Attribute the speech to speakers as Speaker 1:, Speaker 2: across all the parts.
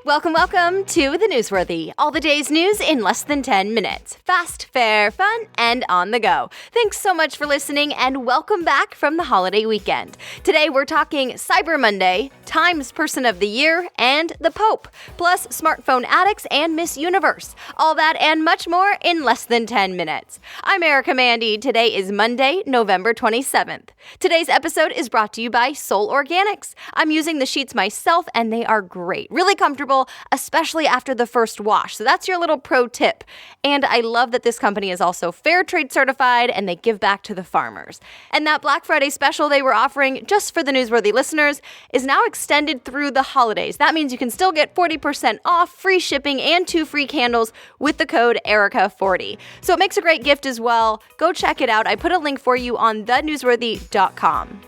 Speaker 1: Welcome to The Newsworthy. All the day's news in less than 10 minutes. Fast, fair, fun, and on the go. Thanks so much for listening and welcome back from the holiday weekend. Today we're talking Cyber Monday, Times Person of the Year, and the Pope, plus smartphone addicts and Miss Universe. All that and much more in less than 10 minutes. I'm Erica Mandy. Today is Monday, November 27th. Today's episode is brought to you by Soul Organics. I'm using the sheets myself and they are great. Really comfortable, especially after the first wash. So that's your little pro tip. And I love that this company is also fair trade certified and they give back to the farmers. And that Black Friday special they were offering just for the Newsworthy listeners is now extended through the holidays. That means you can still get 40% off, free shipping, and 2 free candles with the code Erica40. So it makes a great gift as well. Go check it out. I put a link for you on thenewsworthy.com.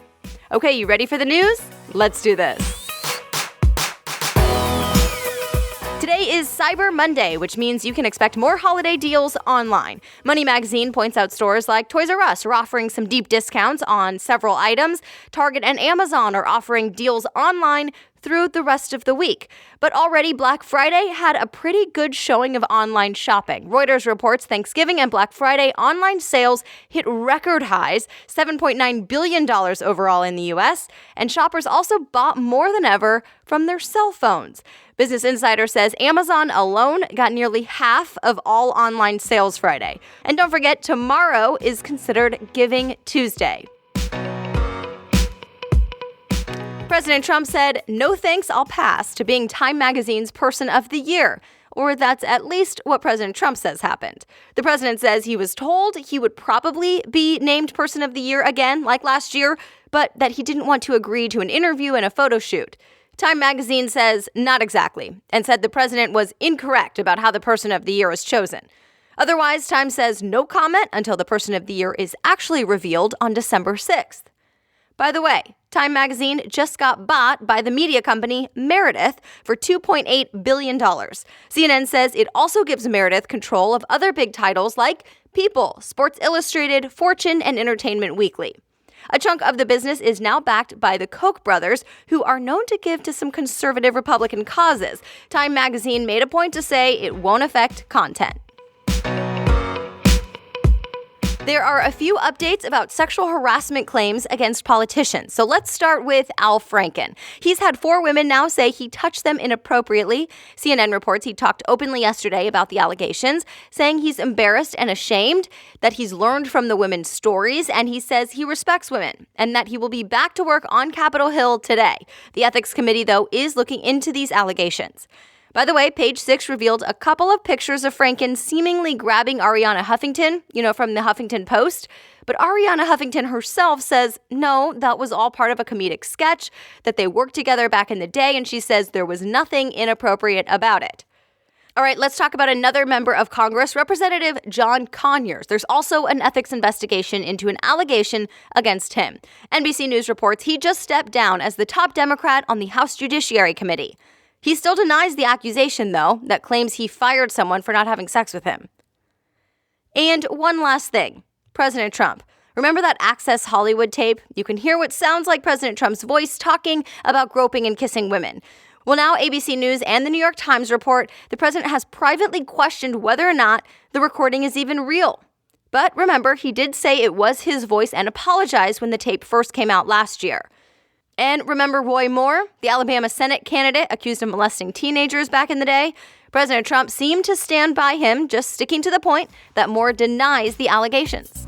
Speaker 1: Okay, you ready for the news? Let's do this. Today is Cyber Monday, which means you can expect more holiday deals online. Money Magazine points out stores like Toys R Us are offering some deep discounts on several items. Target and Amazon are offering deals online through the rest of the week. But already Black Friday had a pretty good showing of online shopping. Reuters reports Thanksgiving and Black Friday online sales hit record highs, $7.9 billion overall in the U.S., and shoppers also bought more than ever from their cell phones. Business Insider says Amazon alone got nearly half of all online sales Friday. And don't forget, tomorrow is considered Giving Tuesday. President Trump said, "No thanks, I'll pass," to being Time Magazine's Person of the Year. Or that's at least what President Trump says happened. The president says he was told he would probably be named Person of the Year again, like last year, but that he didn't want to agree to an interview and a photo shoot. Time Magazine says not exactly, and said the president was incorrect about how the Person of the Year is chosen. Otherwise, Time says no comment until the Person of the Year is actually revealed on December 6th. By the way, Time Magazine just got bought by the media company Meredith for $2.8 billion. CNN says it also gives Meredith control of other big titles like People, Sports Illustrated, Fortune, and Entertainment Weekly. A chunk of the business is now backed by the Koch brothers, who are known to give to some conservative Republican causes. Time Magazine made a point to say it won't affect content. There are a few updates about sexual harassment claims against politicians. So let's start with Al Franken. He's had 4 women now say he touched them inappropriately. CNN reports he talked openly yesterday about the allegations, saying he's embarrassed and ashamed, that he's learned from the women's stories, and he says he respects women and that he will be back to work on Capitol Hill today. The Ethics Committee, though, is looking into these allegations. By the way, Page 6 revealed a couple of pictures of Franken seemingly grabbing Arianna Huffington, from the Huffington Post. But Arianna Huffington herself says, no, that was all part of a comedic sketch, that they worked together back in the day, and she says there was nothing inappropriate about it. All right, let's talk about another member of Congress, Representative John Conyers. There's also an ethics investigation into an allegation against him. NBC News reports he just stepped down as the top Democrat on the House Judiciary Committee. He still denies the accusation, though, that claims he fired someone for not having sex with him. And one last thing. President Trump. Remember that Access Hollywood tape? You can hear what sounds like President Trump's voice talking about groping and kissing women. Well, now ABC News and the New York Times report the president has privately questioned whether or not the recording is even real. But remember, he did say it was his voice and apologized when the tape first came out last year. And remember Roy Moore, the Alabama Senate candidate accused of molesting teenagers back in the day? President Trump seemed to stand by him, just sticking to the point that Moore denies the allegations.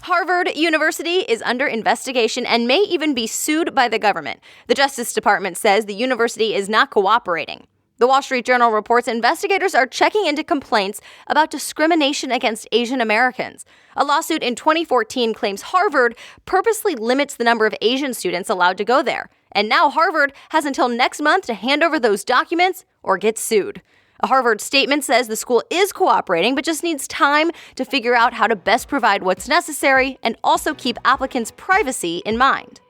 Speaker 1: Harvard University is under investigation and may even be sued by the government. The Justice Department says the university is not cooperating. The Wall Street Journal reports investigators are checking into complaints about discrimination against Asian Americans. A lawsuit in 2014 claims Harvard purposely limits the number of Asian students allowed to go there. And now Harvard has until next month to hand over those documents or get sued. A Harvard statement says the school is cooperating, but just needs time to figure out how to best provide what's necessary and also keep applicants' privacy in mind.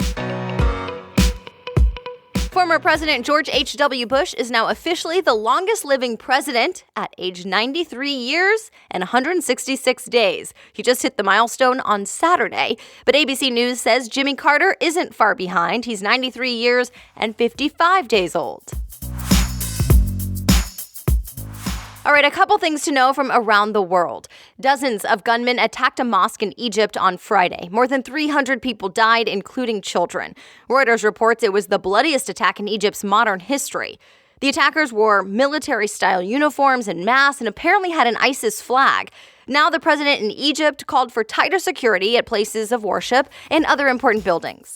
Speaker 1: Former President George H.W. Bush is now officially the longest-living president at age 93 years and 166 days. He just hit the milestone on Saturday. But ABC News says Jimmy Carter isn't far behind. He's 93 years and 55 days old. All right, a couple things to know from around the world. Dozens of gunmen attacked a mosque in Egypt on Friday. More than 300 people died, including children. Reuters reports it was the bloodiest attack in Egypt's modern history. The attackers wore military-style uniforms and masks and apparently had an ISIS flag. Now the president in Egypt called for tighter security at places of worship and other important buildings.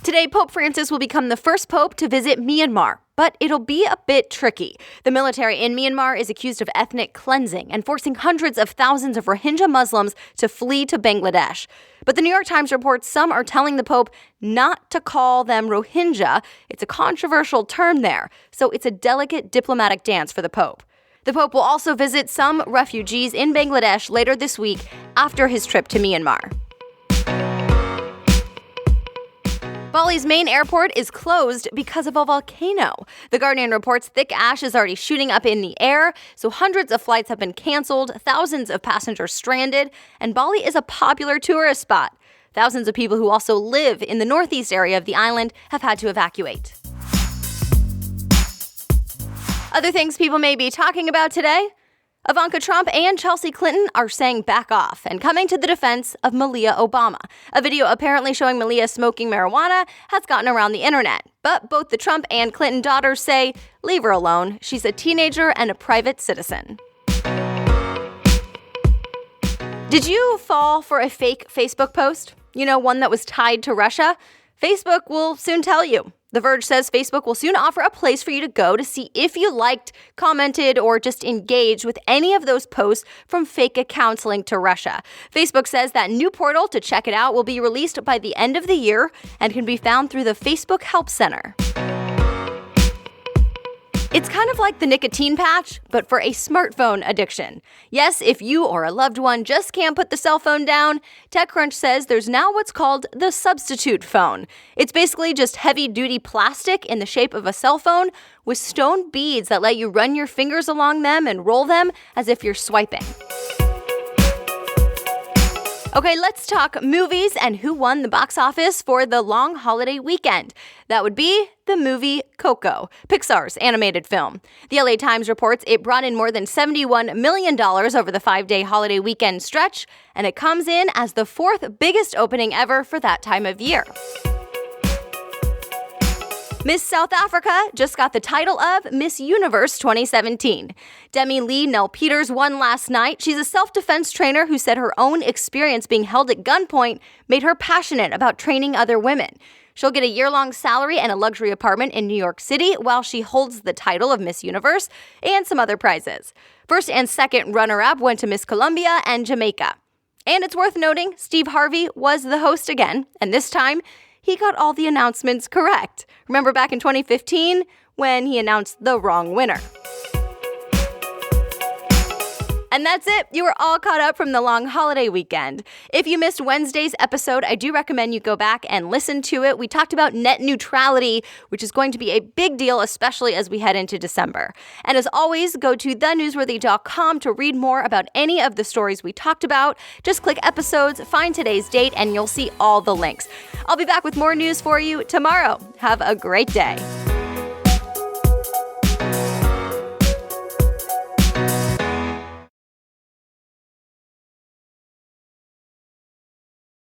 Speaker 1: Today, Pope Francis will become the first pope to visit Myanmar, but it'll be a bit tricky. The military in Myanmar is accused of ethnic cleansing and forcing hundreds of thousands of Rohingya Muslims to flee to Bangladesh. But the New York Times reports some are telling the Pope not to call them Rohingya. It's a controversial term there, so it's a delicate diplomatic dance for the Pope. The Pope will also visit some refugees in Bangladesh later this week after his trip to Myanmar. Bali's main airport is closed because of a volcano. The Guardian reports thick ash is already shooting up in the air, so hundreds of flights have been canceled, thousands of passengers stranded, and Bali is a popular tourist spot. Thousands of people who also live in the northeast area of the island have had to evacuate. Other things people may be talking about today: Ivanka Trump and Chelsea Clinton are saying back off and coming to the defense of Malia Obama. A video apparently showing Malia smoking marijuana has gotten around the internet. But both the Trump and Clinton daughters say, leave her alone. She's a teenager and a private citizen. Did you fall for a fake Facebook post? You know, one that was tied to Russia? Facebook will soon tell you. The Verge says Facebook will soon offer a place for you to go to see if you liked, commented, or just engaged with any of those posts from fake accounts linked to Russia. Facebook says that new portal to check it out will be released by the end of the year and can be found through the Facebook Help Center. It's kind of like the nicotine patch, but for a smartphone addiction. Yes, if you or a loved one just can't put the cell phone down, TechCrunch says there's now what's called the substitute phone. It's basically just heavy-duty plastic in the shape of a cell phone with stone beads that let you run your fingers along them and roll them as if you're swiping. Okay, let's talk movies and who won the box office for the long holiday weekend. That would be the movie Coco, Pixar's animated film. The LA Times reports it brought in more than $71 million over the 5-day holiday weekend stretch, and it comes in as the fourth biggest opening ever for that time of year. Miss South Africa just got the title of Miss Universe 2017. Demi Lee Nel-Peters won last night. She's a self-defense trainer who said her own experience being held at gunpoint made her passionate about training other women. She'll get a year-long salary and a luxury apartment in New York City while she holds the title of Miss Universe and some other prizes. First and second runner-up went to Miss Colombia and Jamaica. And it's worth noting, Steve Harvey was the host again, and this time, he got all the announcements correct. Remember back in 2015 when he announced the wrong winner. And that's it. You are all caught up from the long holiday weekend. If you missed Wednesday's episode, I do recommend you go back and listen to it. We talked about net neutrality, which is going to be a big deal, especially as we head into December. And as always, go to thenewsworthy.com to read more about any of the stories we talked about. Just click episodes, find today's date, and you'll see all the links. I'll be back with more news for you tomorrow. Have a great day.